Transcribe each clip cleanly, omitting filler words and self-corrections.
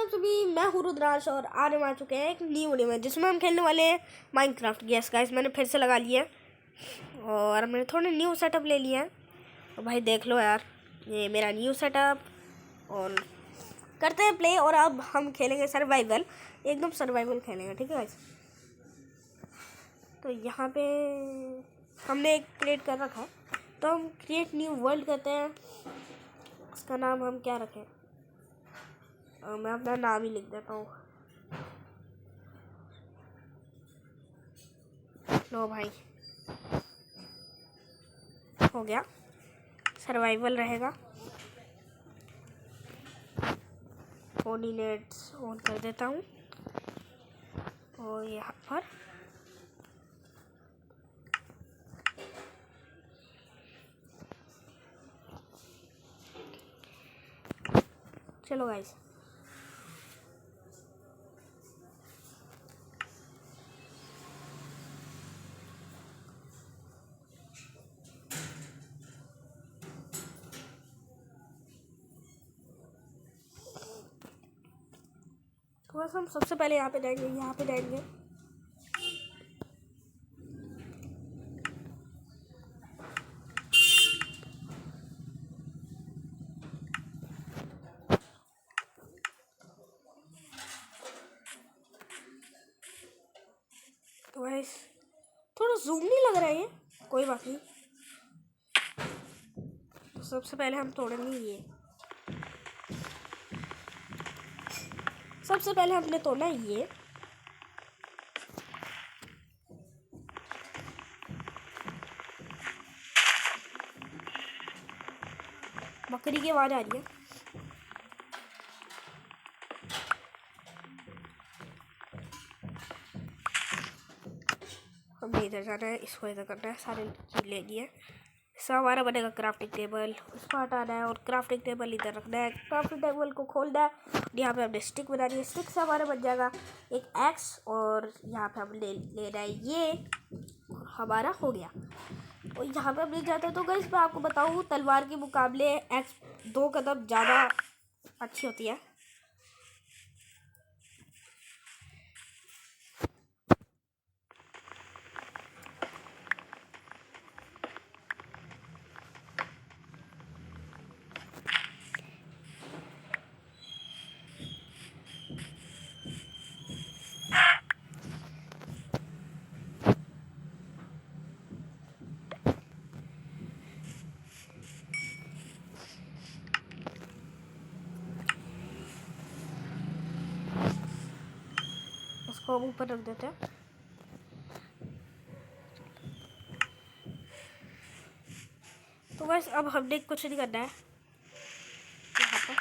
आप सभी, मैं हूँ रुद्रांश और आज हम आ चुके हैं एक न्यू वीडियो में जिसमें हम खेलने वाले हैं माइनक्राफ्ट। यस गाइस, मैंने फिर से लगा लिया है और मैंने थोड़े न्यू सेटअप ले लिए हैं। तो भाई देख लो यार, ये मेरा न्यू सेटअप और करते हैं प्ले। और अब हम खेलेंगे सर्वाइवल, एकदम सर्वाइवल खेलेंगे, ठीक है गाइस। तो यहाँ पे हमने एक क्रिएट कर रखा है, तो हम क्रिएट न्यू वर्ल्ड करते हैं। इसका नाम हम क्या रखें? मैं अपना नाम ही लिख देता हूँ। लो भाई, हो गया, सर्वाइवल रहेगा। कोऑर्डिनेट्स ऑन कर देता हूँ और यहाँ पर चलो गाइस, तो बस हम सबसे पहले यहाँ पे जाएंगे। तो गाइस थोड़ा जूम नहीं लग रहा है, ये कोई बात नहीं। तो सबसे पहले हम तोड़ेंगे ये, सबसे पहले हमने तोड़ना है ये। बकरी की आवाज आ रही है। हमें इधर जाना है, इसको इधर करना है, सारे चीज ले लिए। इससे हमारा बनेगा क्राफ्टिंग टेबल, उसको हटाना है और क्राफ्टिंग टेबल इधर रखना है। क्राफ्टिंग टेबल को खोलना है, यहाँ पे हमने स्टिक बनानी है। स्टिक से हमारा बन जाएगा एक एक्स और यहाँ पे हम लेना है ये, हमारा हो गया। और यहाँ पे हम ले जाते हैं। तो गाइस मैं आपको बताऊँ, तलवार के मुकाबले एक्स 2 कदम ज़्यादा अच्छी होती है। इसको हम ऊपर रख देते हैं। तो बस अब हमने कुछ नहीं करना है, यहाँ पर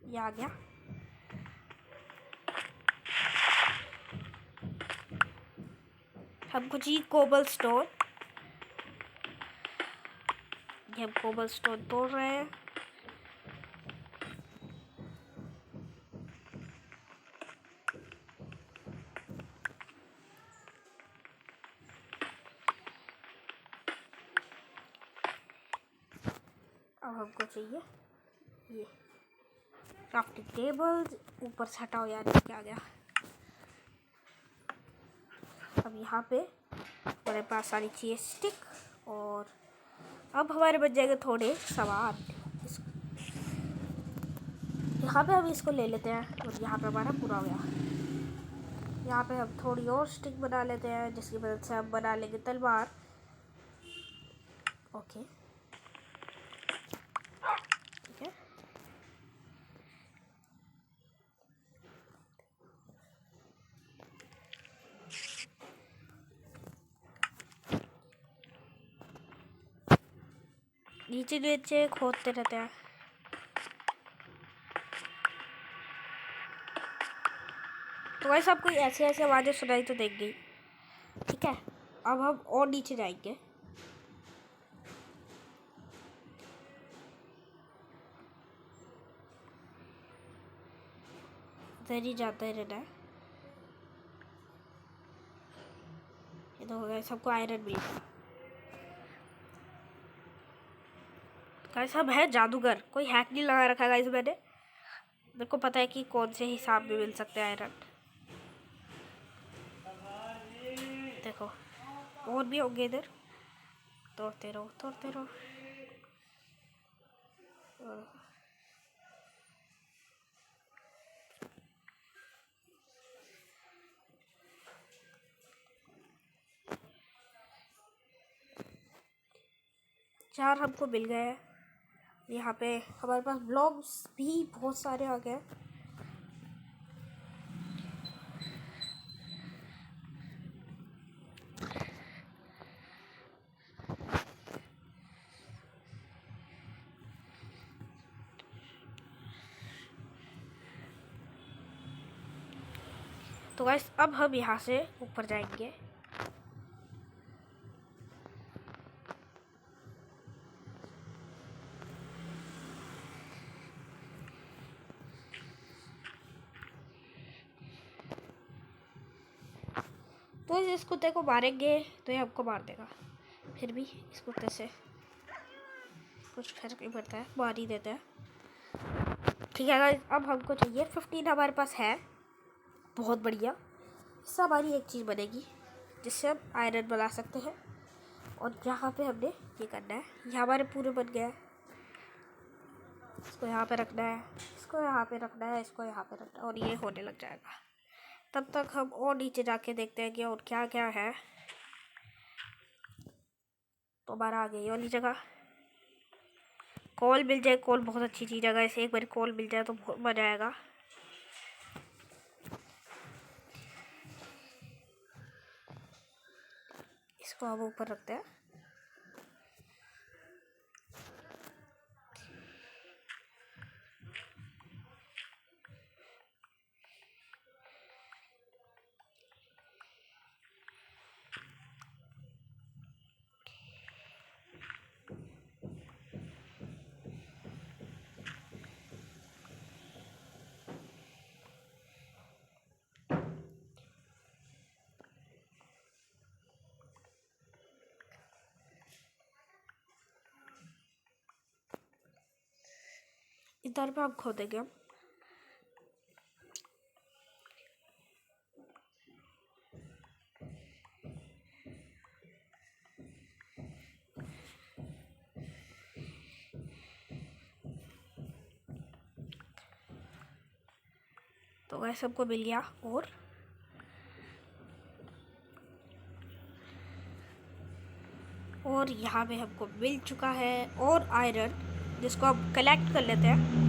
ये आ गया। हमको चाहिए कोबल स्टोन, ये हम कोबल स्टोन तोड़ रहे हैं। अब हमको चाहिए ये क्राफ्टिंग टेबल, ऊपर से हटाओ यार, ये क्या आ गया। अब यहाँ पे हमारे पास सारी चीज़ें स्टिक, और अब हमारे बच जाएंगे थोड़े सामान। यहाँ पे हम इसको ले लेते हैं और यहाँ पे हमारा पूरा हो गया। यहाँ पे हम थोड़ी और स्टिक बना लेते हैं, जिसकी मदद से हम बना लेंगे तलवार। ओके, ठीक है। नीचे नीचे खोदते रहते हैं। तो वैसे आपको ऐसे ऐसे आवाज़ें सुनाई तो देख गई, ठीक है। अब हम और नीचे जाएंगे। इधर ही जाते रहना है। ये तो हो गया, सबको आयरन मिल गया। गाइस सब है जादूगर, कोई हैक नहीं लगा रखा गाइस मैंने। मेरे को पता है कि कौन से हिसाब में मिल सकते हैं आयरन। देखो और भी होंगे इधर, तोड़ते रहो तोड़ते रहो। 4 हमको मिल गए हैं। यहाँ पे हमारे पास ब्लॉक्स भी बहुत सारे आ गए। तो गाइस अब हम यहाँ से ऊपर जाएंगे। तो इस कुत्ते को मारेंगे तो ये हमको मार देगा, फिर भी इस कुत्ते से कुछ फर्क नहीं पड़ता है, मार ही देते हैं। ठीक है गाइस, अब हमको चाहिए 15 हमारे पास है, बहुत बढ़िया। इससे हमारी एक चीज़ बनेगी जिससे हम आयरन बना सकते हैं। और यहाँ पे हमने ये करना है, ये हमारे पूरे बन गया है। इसको यहाँ पे रखना है, इसको यहाँ पे रखना है, इसको यहाँ पे रखना है, और ये होने लग जाएगा। तब तक हम और नीचे जाके देखते हैं कि और क्या क्या है। तो हमारा आ गई वाली जगह, कोल मिल जाए। कोल बहुत अच्छी चीज़ है, ऐसे एक बार कोल मिल जाए तो बहुत मजा आएगा। इसको हम ऊपर रखते हैं। इधर पे हम खोदेंगे हम। तो वह सबको मिल गया। और यहाँ पे हमको मिल चुका है और आयरन, जिसको हम कलेक्ट कर लेते हैं।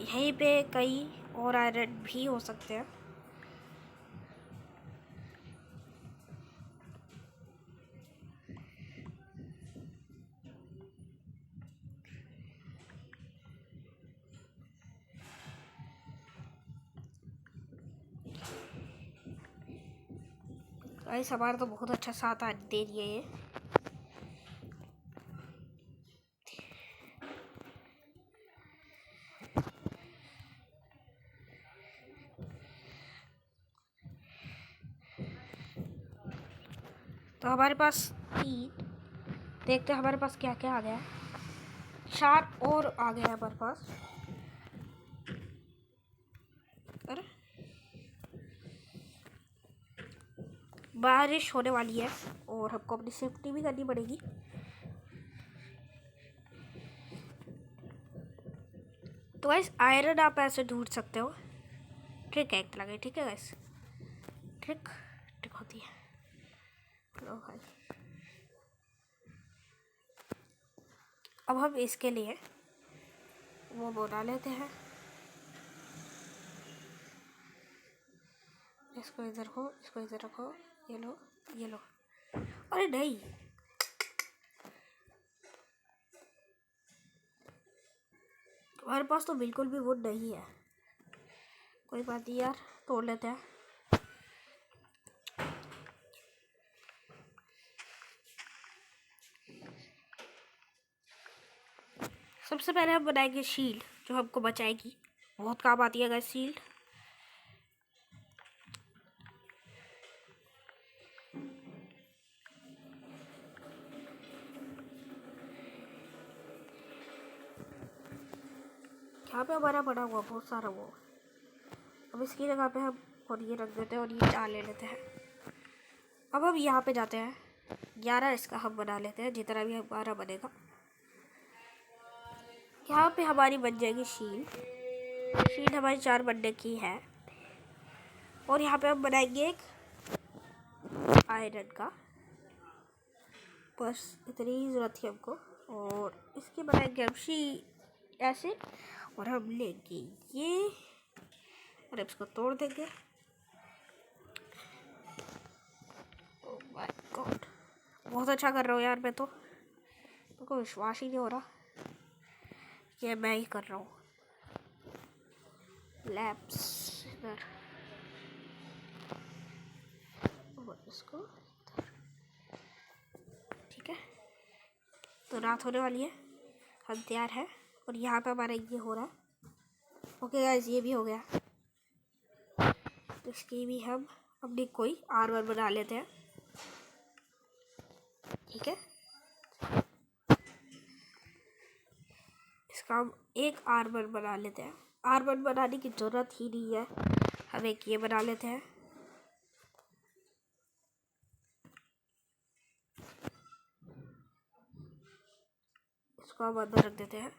यहीं पे कई और आयरन भी हो सकते हैं। गाइस हमारा तो बहुत अच्छा साथ दे दिए ये। तो हमारे पास 3, देखते हैं हमारे पास क्या क्या आ गया है। 4 और आ गया है हमारे पास। अरे बारिश होने वाली है और हमको अपनी सेफ्टी भी करनी पड़ेगी। तो गाइस आयरन आप ऐसे ढूंढ सकते हो, ट्रिक है एक तरह की। ठीक है गाइस, ट्रिक होती है। लो भाई, अब हम इसके लिए वो बना लेते हैं। इसको इधर रखो, इसको इधर रखो, ये लो ये लो। अरे नहीं, हमारे पास तो बिल्कुल भी वुड नहीं है। कोई बात नहीं यार, तोड़ लेते हैं। सबसे पहले हम बनाएंगे शील्ड, जो हमको बचाएगी, बहुत काम आती है गाइस शील्ड। यहाँ पे हमारा बना हुआ बहुत सारा वो। अब इसकी जगह पे हम और ये रख देते हैं और ये 4 ले लेते हैं। अब हम यहाँ पे जाते हैं, 11 इसका हम बना लेते हैं, जितना भी हमारा बनेगा। यहाँ पे हमारी बन जाएगी शीट हमारी 4 बनने की है। और यहाँ पे हम बनाएंगे एक आयरन का, बस इतनी ही ज़रूरत थी हमको। और इसकी बनाएंगे हम शीट ऐसे, और हम लेंगे ये और इसको तोड़ देंगे। ओह माय गॉड, बहुत अच्छा कर रहा हूँ यार मैं तो, मेरे को विश्वास ही नहीं हो रहा ये मैं ही कर रहा हूँ। लैब्स इधर और इसको, ठीक है। तो रात होने वाली है, हम तैयार है। और यहाँ पे हमारा ये हो रहा है। ओके गाइस, ये भी हो गया। तो इसकी भी हम अपनी कोई आर्मर बना लेते हैं, ठीक है। इसका हम एक आर्मर बना लेते हैं। आर्मर बनाने की ज़रूरत ही नहीं है, हम एक ये बना लेते हैं। इसको हम अंदर रख देते हैं।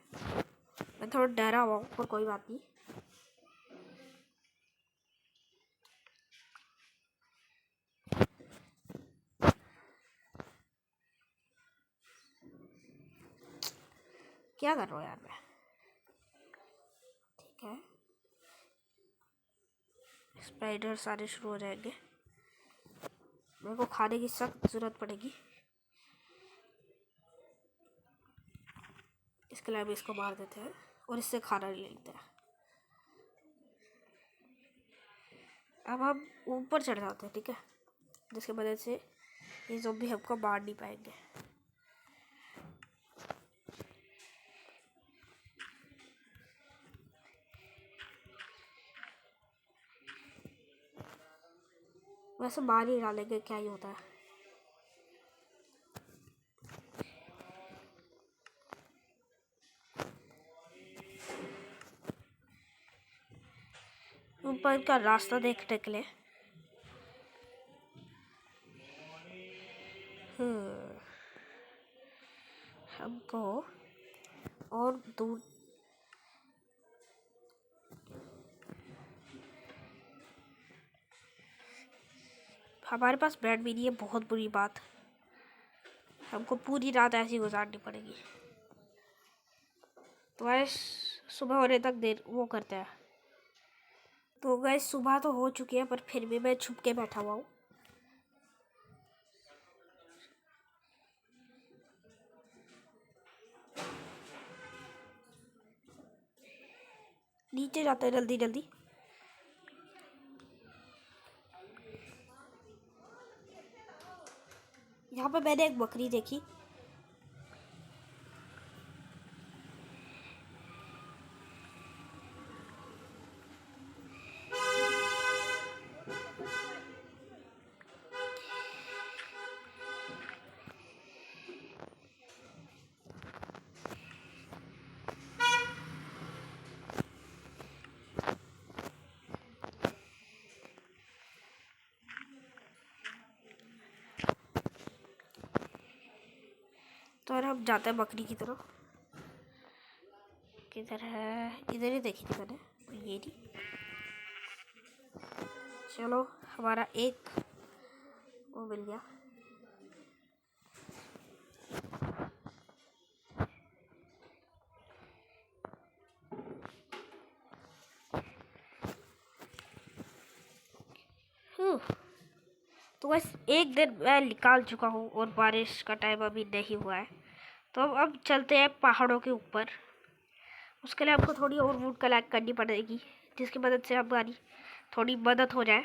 मैं थोड़ा डरा हुआ हूँ पर कोई बात नहीं। क्या कर रहा हूँ यार मैं, ठीक है। स्पाइडर सारे शुरू हो जाएंगे, मेरे को खाने की सख्त ज़रूरत पड़ेगी। इसके लिए हम इसको मार देते हैं और इससे खाना ले लेते हैं। अब हम ऊपर चढ़ जाते हैं, ठीक है, जिसकी वजह से ये ज़ॉम्बी हमको मार नहीं पाएंगे। वैसे मार ही डालेंगे, क्या ही होता है। ऊपर का रास्ता देखने के लिए हमको और दूर हमारे पास बेड भी नहीं है, बहुत बुरी बात। हमको पूरी रात ऐसी गुजारनी पड़ेगी। तो गैस सुबह होने तक देर वो करते हैं। तो गैस सुबह तो हो चुकी है, पर फिर भी मैं छुप के बैठा हुआ हूँ। नीचे जाते हैं जल्दी जल्दी। यहाँ पे मैंने एक बकरी देखी, तो और हम जाते हैं बकरी की तरफ। किधर है, इधर ही देखी थी मैंने, ये नहीं। चलो हमारा एक वो मिल गया। तो बस एक दिन मैं निकाल चुका हूँ और बारिश का टाइम अभी नहीं हुआ है। तो अब चलते हैं पहाड़ों के ऊपर। उसके लिए आपको थोड़ी और वुड कलेक्ट करनी पड़ेगी, जिसकी मदद से हमारी थोड़ी मदद हो जाए,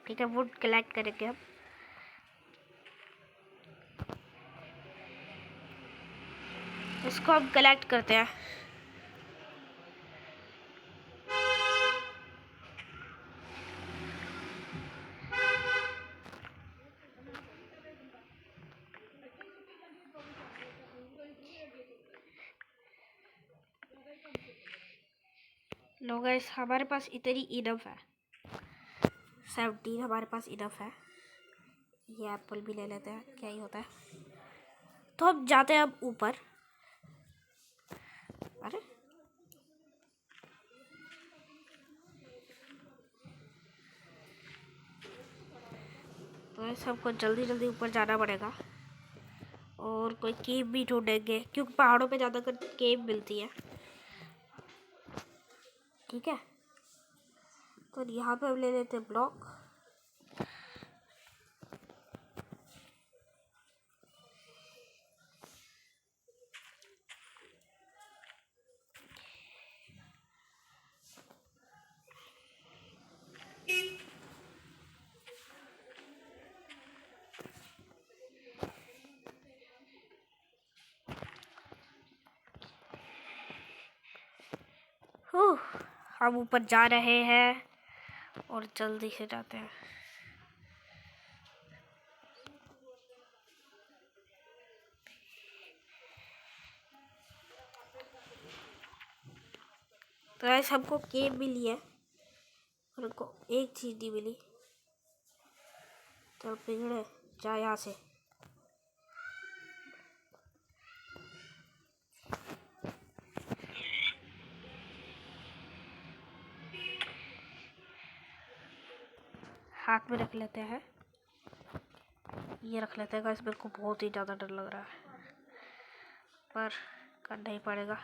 ठीक है। वुड कलेक्ट करेंगे हम। इसको हम कलेक्ट करते हैं। लो गाइस, हमारे पास इतनी इनफ है, 17 हमारे पास इनफ है। ये एप्पल भी ले लेते हैं, क्या ही होता है। तो अब जाते हैं अब ऊपर। अरे तो सबको जल्दी जल्दी ऊपर जाना पड़ेगा और कोई केव भी ढूंढेंगे, क्योंकि पहाड़ों पे ज़्यादातर केव मिलती है। ठीक है, तो यहाँ पे हम ले लेते हैं ब्लॉक। हम ऊपर जा रहे हैं और जल्दी से जाते हैं। तो ऐसे हमको केव मिली है और हमको एक चीज़ नहीं मिली। चल पिघड़े जा यहाँ से। हाथ में रख लेते हैं, ये रख लेते हैं गाइस। मेरे को बहुत ही ज़्यादा डर लग रहा है, पर करना ही पड़ेगा।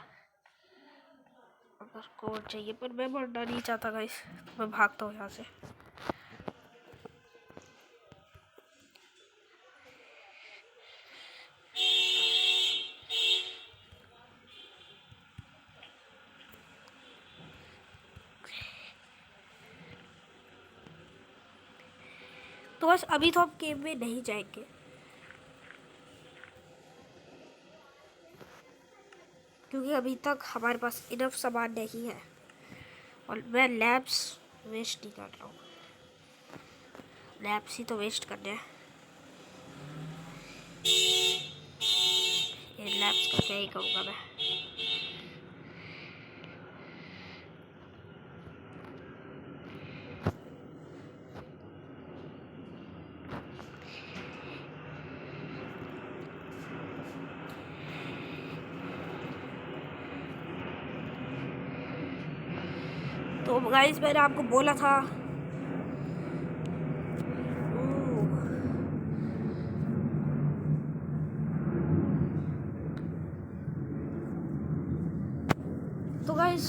अगर कोड चाहिए, पर मैं मरना नहीं चाहता गाइस, मैं भागता हूँ यहाँ से। तो बस अभी तो हम गेम में नहीं जाएंगे, क्योंकि अभी तक हमारे पास इनफ सामान नहीं है और मैं लैब्स वेस्ट नहीं कर रहा हूँ। लैब्स ही तो वेस्ट करने हैं। ये लैब्स का क्या ही करूँगा मैं। तो गाइस, मैंने आपको बोला था तो गाइस,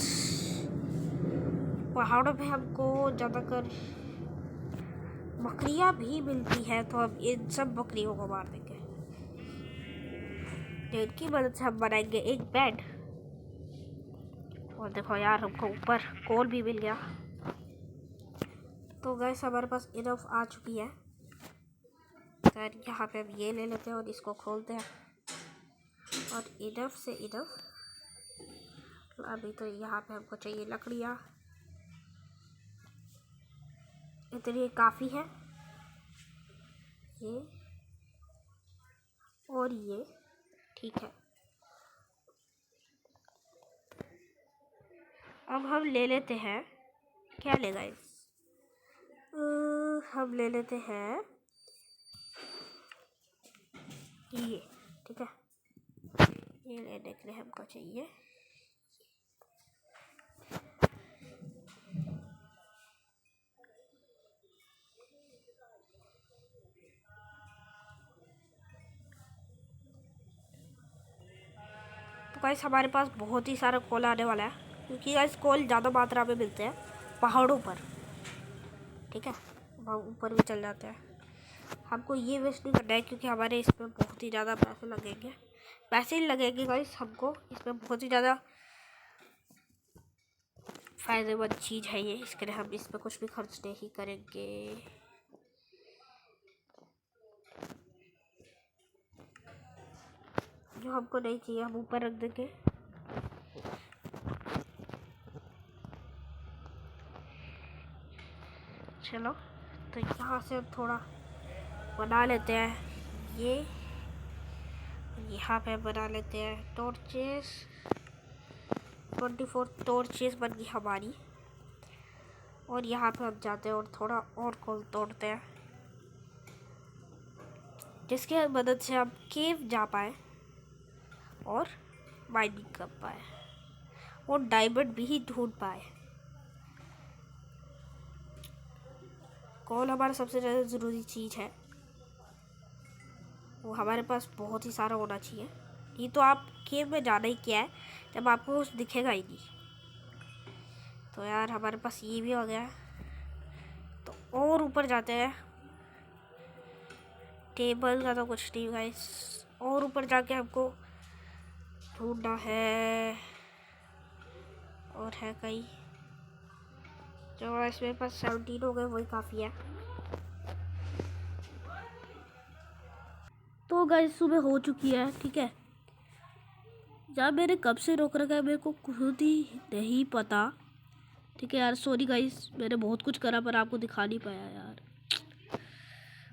पहाड़ों पे हमको ज़्यादातर बकरियां भी मिलती है, तो हम इन सब बकरियों को मार देंगे। इनकी मदद से हम बनाएंगे एक बेड। और देखो यार, हमको ऊपर कोल भी मिल गया। तो गैस, हमारे पास इनफ आ चुकी है। तो यहाँ पे हम ये ले लेते हैं और इसको खोलते हैं। और इनफ से इनफ, अभी तो यहाँ पे हमको चाहिए लकड़ियाँ, इतनी काफ़ी है। ये और ये ठीक है। अब हम ले लेते हैं, क्या लेगा इस, हम ले लेते हैं ये। ठीक है, ये लेने के लिए हमको चाहिए तो गाइस, हमारे पास बहुत ही सारा कोल आने वाला है, क्योंकि गाइस कोल ज़्यादा मात्रा में मिलते हैं पहाड़ों पर। ठीक है, हम ऊपर भी चल जाते हैं। हमको ये वेस्ट नहीं करना है, क्योंकि हमारे इस पर बहुत ही ज़्यादा पैसे लगेंगे। पैसे ही लगेंगे गाइस, हमको इसमें बहुत ही ज़्यादा फ़ायदेमंद चीज़ है ये। इसके लिए हम इस पर कुछ भी खर्च नहीं करेंगे। जो हमको नहीं चाहिए हम ऊपर रख देंगे। चलो, तो यहाँ से हम थोड़ा बना लेते हैं ये। यहाँ पे बना लेते हैं टॉर्चेस। 24 टॉर्चेस बन गई हमारी। और यहाँ पे हम जाते हैं और थोड़ा और कोल तोड़ते हैं, जिसके मदद से हम केव जा पाए और माइनिंग कर पाए और डायमंड भी ढूंढ पाए। कोल हमारा सबसे ज़्यादा ज़रूरी चीज़ है, वो हमारे पास बहुत ही सारा होना चाहिए। ये तो आप केव में जाना ही क्या है जब आपको कुछ दिखेगा ही नहीं। तो यार हमारे पास ये भी हो गया, तो और ऊपर जाते हैं। टेबल का तो कुछ नहीं गाइस, और ऊपर जाके हमको ढूंढना है। और है कहीं जो गाइस मेरे पास 17 हो गए, वही काफ़ी है। तो गाइस सुबह हो चुकी है, ठीक है। यार मैंने कब से रोक रखा है मेरे को खुद ही नहीं पता, ठीक है यार। सॉरी गाइस, मैंने बहुत कुछ करा पर आपको दिखा नहीं पाया यार,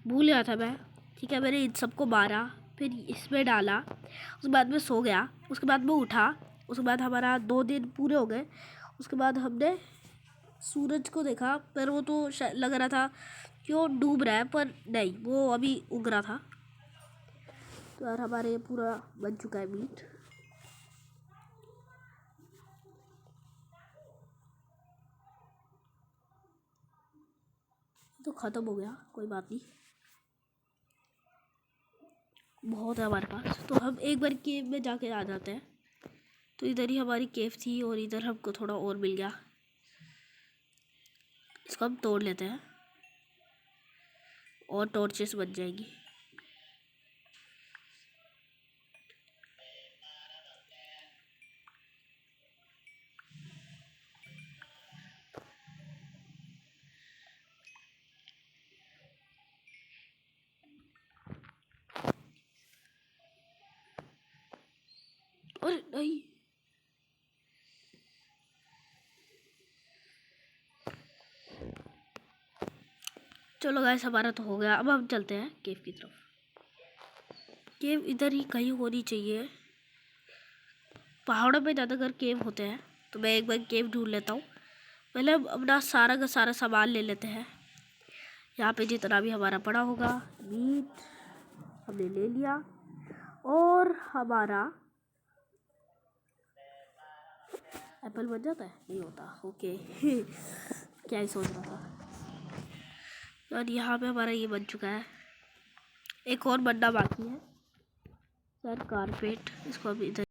भूल गया था मैं। ठीक है, मैंने इन सबको मारा, फिर इसमें डाला, उसके बाद में सो गया, उसके बाद में उठा, उसके बाद हमारा 2 दिन पूरे हो गए। उसके बाद हमने सूरज को देखा, पर वो तो लग रहा था कि वो डूब रहा है, पर नहीं, वो अभी उग रहा था। तो यार हमारे ये पूरा बन चुका है मीट। तो ख़त्म हो गया, कोई बात नहीं, बहुत है हमारे पास। तो हम एक बार केव में जाके आ जाते हैं। तो इधर ही हमारी केव थी और इधर हमको थोड़ा और मिल गया, इसको हम तोड़ लेते हैं और टॉर्चेस बन जाएगी। अरे नहीं, चलो गाइस हमारा तो हो गया। अब हम चलते हैं केव की तरफ। केव इधर ही कहीं होनी चाहिए, पहाड़ों पे ज़्यादातर केव होते हैं। तो मैं एक बार केव ढूंढ लेता हूँ। पहले हम अपना सारा का सारा सामान ले लेते हैं। यहाँ पे जितना भी हमारा पड़ा होगा, मीट हमने ले लिया, और हमारा एप्पल बन जाता है, नहीं होता, ओके क्या ही सोच रहा था। और यहाँ पे हमारा ये बन चुका है, एक और बनना बाकी है सर, कारपेट। इसको अभी इधर